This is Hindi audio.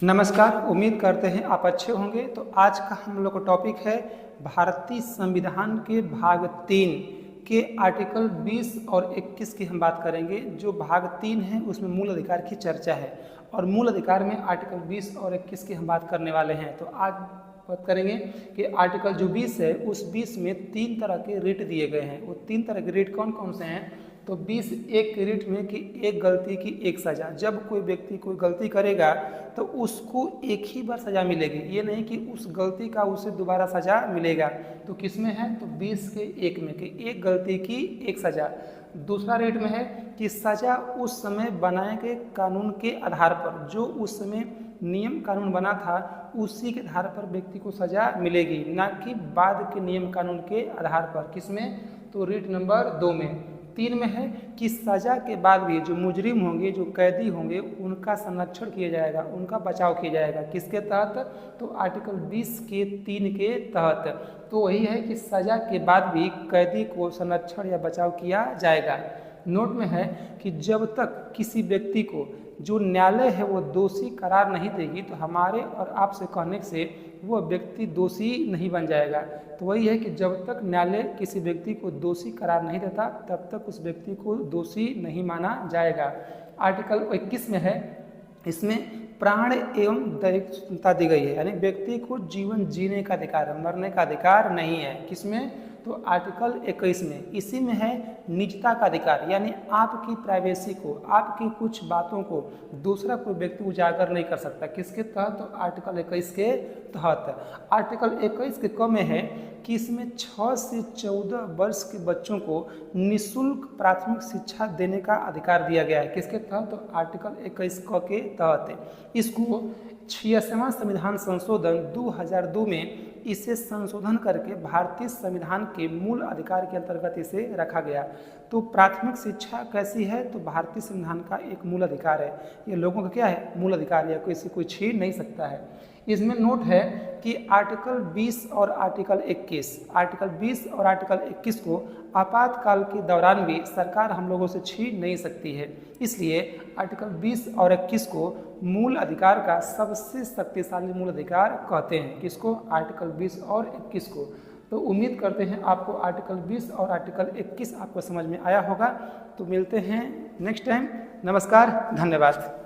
नमस्कार, उम्मीद करते हैं आप अच्छे होंगे। तो आज का हम लोग का टॉपिक है भारतीय संविधान के भाग 3 के आर्टिकल 20 और 21 की हम बात करेंगे। जो भाग 3 है उसमें मूल अधिकार की चर्चा है और मूल अधिकार में आर्टिकल 20 और 21 की हम बात करने वाले हैं। तो आज बात करेंगे कि आर्टिकल जो 20 है उस 20 में 3 तरह के रिट दिए गए हैं। वो 3 तरह के रिट कौन कौन से हैं? तो 20 एक रिट में कि एक गलती की एक सज़ा। जब कोई व्यक्ति कोई गलती करेगा तो उसको एक ही बार सज़ा मिलेगी, ये नहीं कि उस गलती का उसे दोबारा सज़ा मिलेगा। तो किस में है? तो 20 के एक में कि एक गलती की एक सज़ा। दूसरा रेट में है कि सज़ा उस समय बनाए गए कानून के आधार पर, जो उस समय नियम कानून बना था उसी के आधार पर व्यक्ति को सज़ा मिलेगी, ना कि बाद के नियम कानून के आधार पर। किसमें? तो रेट नंबर 2 में। 3 में है कि सज़ा के बाद भी जो मुजरिम होंगे, जो कैदी होंगे, उनका संरक्षण किया जाएगा, उनका बचाव किया जाएगा। किसके तहत? तो आर्टिकल 20 के 3 के तहत। तो वही है कि सज़ा के बाद भी कैदी को संरक्षण या बचाव किया जाएगा। नोट में है कि जब तक किसी व्यक्ति को जो न्यायालय है वो दोषी करार नहीं देगी तो हमारे और आपसे कहने से वो व्यक्ति दोषी नहीं बन जाएगा। तो वही है कि जब तक न्यायालय किसी व्यक्ति को दोषी करार नहीं देता तब तक उस व्यक्ति को दोषी नहीं माना जाएगा। आर्टिकल 21 में है, इसमें प्राण एवं दैहिक स्वतंत्रता दी गई है, यानी व्यक्ति को जीवन जीने का अधिकार, मरने का अधिकार नहीं है। किसमें? तो आर्टिकल 21 में। इसी में है निजता का अधिकार, यानी आपकी प्राइवेसी को, आपकी कुछ बातों को दूसरा कोई व्यक्ति उजागर नहीं कर सकता। किसके तहत? तो आर्टिकल 21 के तहत। आर्टिकल 21 के क में है कि इसमें 6 से 14 वर्ष के बच्चों को निःशुल्क प्राथमिक शिक्षा देने का अधिकार दिया गया है। किसके तहत? तो आर्टिकल 21 क के तहत। इसको 86वां संविधान संशोधन 2002 में इसे संशोधन करके भारतीय संविधान के मूल अधिकार के अंतर्गत इसे रखा गया। तो प्राथमिक शिक्षा कैसी है? तो भारतीय संविधान का एक मूल अधिकार है। ये लोगों का क्या है? मूल अधिकार, या किसी कोई छीन नहीं सकता है। इसमें नोट है कि आर्टिकल 20 और आर्टिकल 21 को आपातकाल के दौरान भी सरकार हम लोगों से छीन नहीं सकती है। इसलिए आर्टिकल 20 और 21 को मूल अधिकार का सबसे शक्तिशाली मूल अधिकार कहते हैं। किसको? आर्टिकल 20 और 21 को। तो उम्मीद करते हैं आपको आर्टिकल 20 और आर्टिकल 21 आपको समझ में आया होगा। तो मिलते हैं नेक्स्ट टाइम। नमस्कार, धन्यवाद।